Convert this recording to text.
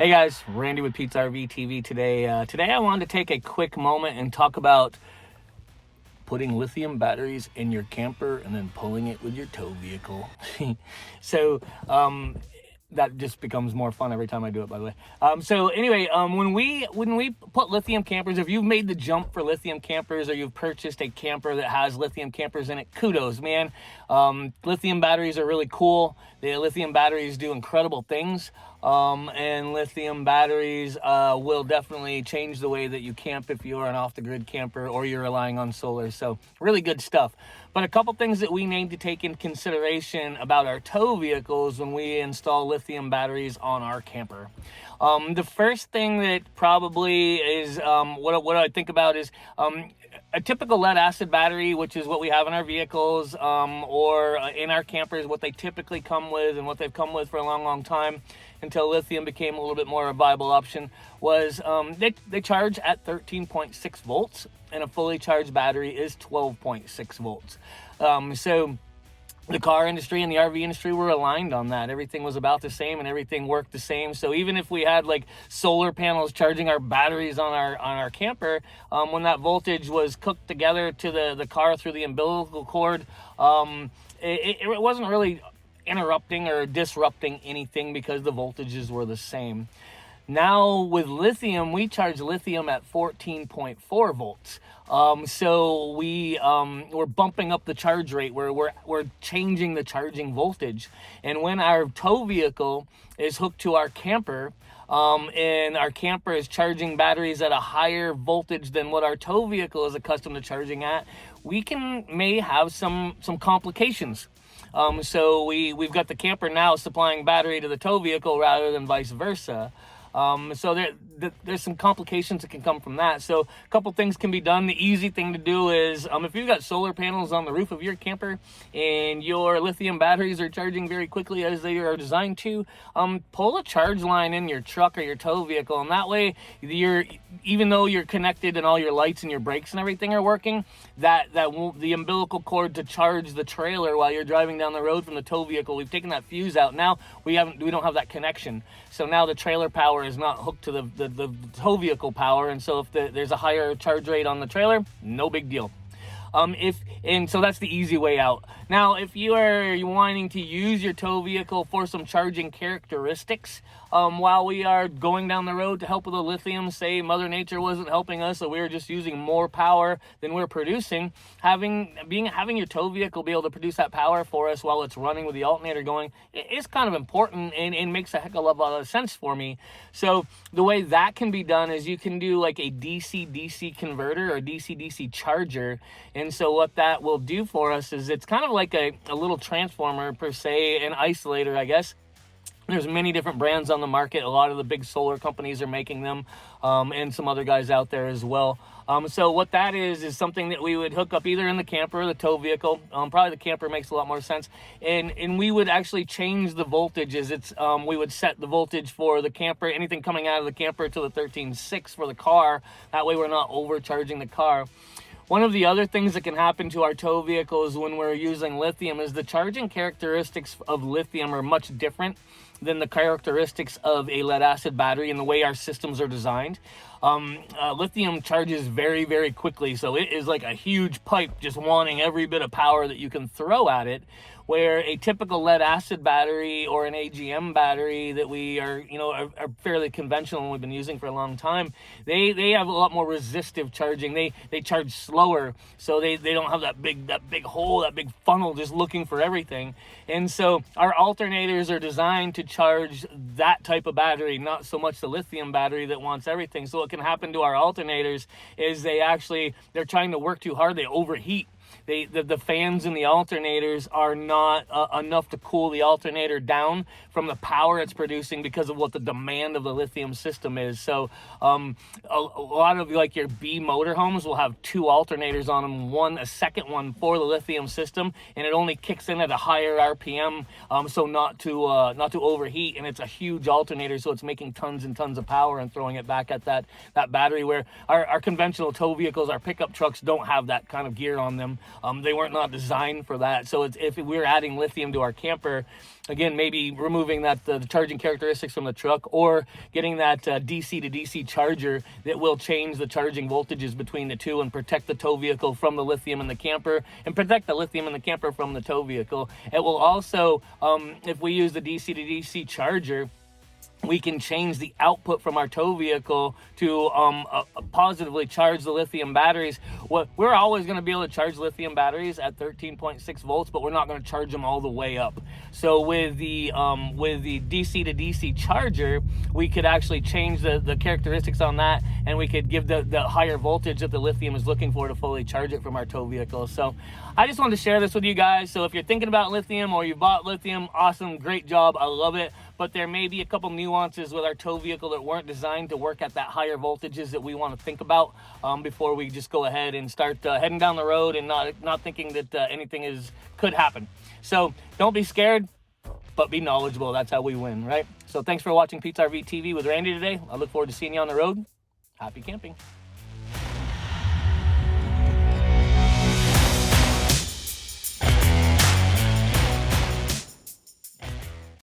Hey guys, Randy with Pete's RV TV today. Today I wanted to take a quick moment and talk about putting lithium batteries in your camper and then pulling it with your tow vehicle. So that just becomes more fun every time I do it, by the way. When we put lithium campers, if you've made the jump for lithium campers or you've purchased a camper that has lithium campers in it, kudos, man. Lithium batteries are really cool. The lithium batteries do incredible things. And lithium batteries will definitely change the way that you camp if you're an off-the-grid camper or you're relying on solar. So really good stuff. But a couple things that we need to take in consideration about our tow vehicles when we install lithium batteries on our camper. The first thing that probably is what I think about is a typical lead acid battery, which is what we have in our vehicles or in our campers, what they typically come with and what they've come with for a long time until lithium became a little bit more a viable option, was they charge at 13.6 volts and a fully charged battery is 12.6 volts. So the car industry and the RV industry were aligned on that. Everything was about the same and everything worked the same. So even if we had like solar panels charging our batteries on our camper, when that voltage was cooked together to the car through the umbilical cord, it wasn't really interrupting or disrupting anything because the voltages were the same. Now with lithium, we charge lithium at 14.4 volts. So we're bumping up the charge rate. We're changing the charging voltage. And when our tow vehicle is hooked to our camper, and our camper is charging batteries at a higher voltage than what our tow vehicle is accustomed to charging at, we may have some complications. So we've got the camper now supplying battery to the tow vehicle rather than vice versa. So there's some complications that can come from that. So a couple things can be done. The easy thing to do is if you've got solar panels on the roof of your camper and your lithium batteries are charging very quickly as they are designed to, pull a charge line in your truck or your tow vehicle, and that way even though you're connected and all your lights and your brakes and everything are working, that won't, the umbilical cord to charge the trailer while you're driving down the road from the tow vehicle, we've taken that fuse out. Now we don't have that connection. So now the trailer power is not hooked to the tow vehicle power, and so if there's a higher charge rate on the trailer, no big deal. So that's the easy way out. Now, if you are wanting to use your tow vehicle for some charging characteristics, while we are going down the road to help with the lithium, say Mother Nature wasn't helping us, so we were just using more power than we're producing, having your tow vehicle be able to produce that power for us while it's running with the alternator going is kind of important and makes a heck of a lot of sense for me. So the way that can be done is you can do like a DCCDC converter or DCCDC charger. And so what that will do for us is it's kind of like a little transformer per se, an isolator, I guess. There's many different brands on the market. A lot of the big solar companies are making them, and some other guys out there as well. So what that is something that we would hook up either in the camper or the tow vehicle. Probably the camper makes a lot more sense. And we would actually change the voltages. We would set the voltage for the camper, anything coming out of the camper to the 13.6 for the car. That way we're not overcharging the car. One of the other things that can happen to our tow vehicles when we're using lithium is the charging characteristics of lithium are much different than the characteristics of a lead acid battery and the way our systems are designed. Lithium charges very, very quickly, so it is like a huge pipe just wanting every bit of power that you can throw at it, where a typical lead acid battery or an AGM battery that we are fairly conventional and we've been using for a long time, they have a lot more resistive charging. They charge slower, so they don't have that big hole, that big funnel just looking for everything. And so our alternators are designed to charge that type of battery, not so much the lithium battery that wants everything. So what can happen to our alternators is they're trying to work too hard, they overheat. The fans in the alternators are not enough to cool the alternator down from the power it's producing because of what the demand of the lithium system is. So a lot of like your B motorhomes will have two alternators on them, a second one for the lithium system, and it only kicks in at a higher RPM, so not to overheat. And it's a huge alternator, so it's making tons and tons of power and throwing it back at that battery, where our conventional tow vehicles, our pickup trucks, don't have that kind of gear on them. They weren't not designed for that. So if we're adding lithium to our camper, again, maybe removing the charging characteristics from the truck, or getting that DC to DC charger that will change the charging voltages between the two and protect the tow vehicle from the lithium in the camper, and protect the lithium in the camper from the tow vehicle. It will also, if we use the DC to DC charger, we can change the output from our tow vehicle to positively charge the lithium batteries. We're always going to be able to charge lithium batteries at 13.6 volts, but we're not going to charge them all the way up. So with the DC to DC charger, we could actually change the characteristics on that, and we could give the higher voltage that the lithium is looking for to fully charge it from our tow vehicle. So I just wanted to share this with you guys. So if you're thinking about lithium, or you bought lithium, awesome, great job, I love it. But there may be a couple nuances with our tow vehicle that weren't designed to work at that higher voltages that we want to think about before we just go ahead and start heading down the road and not thinking that anything could happen. So don't be scared, but be knowledgeable. That's how we win, right? So thanks for watching Pete's RV TV with Randy today. I look forward to seeing you on the road. Happy camping.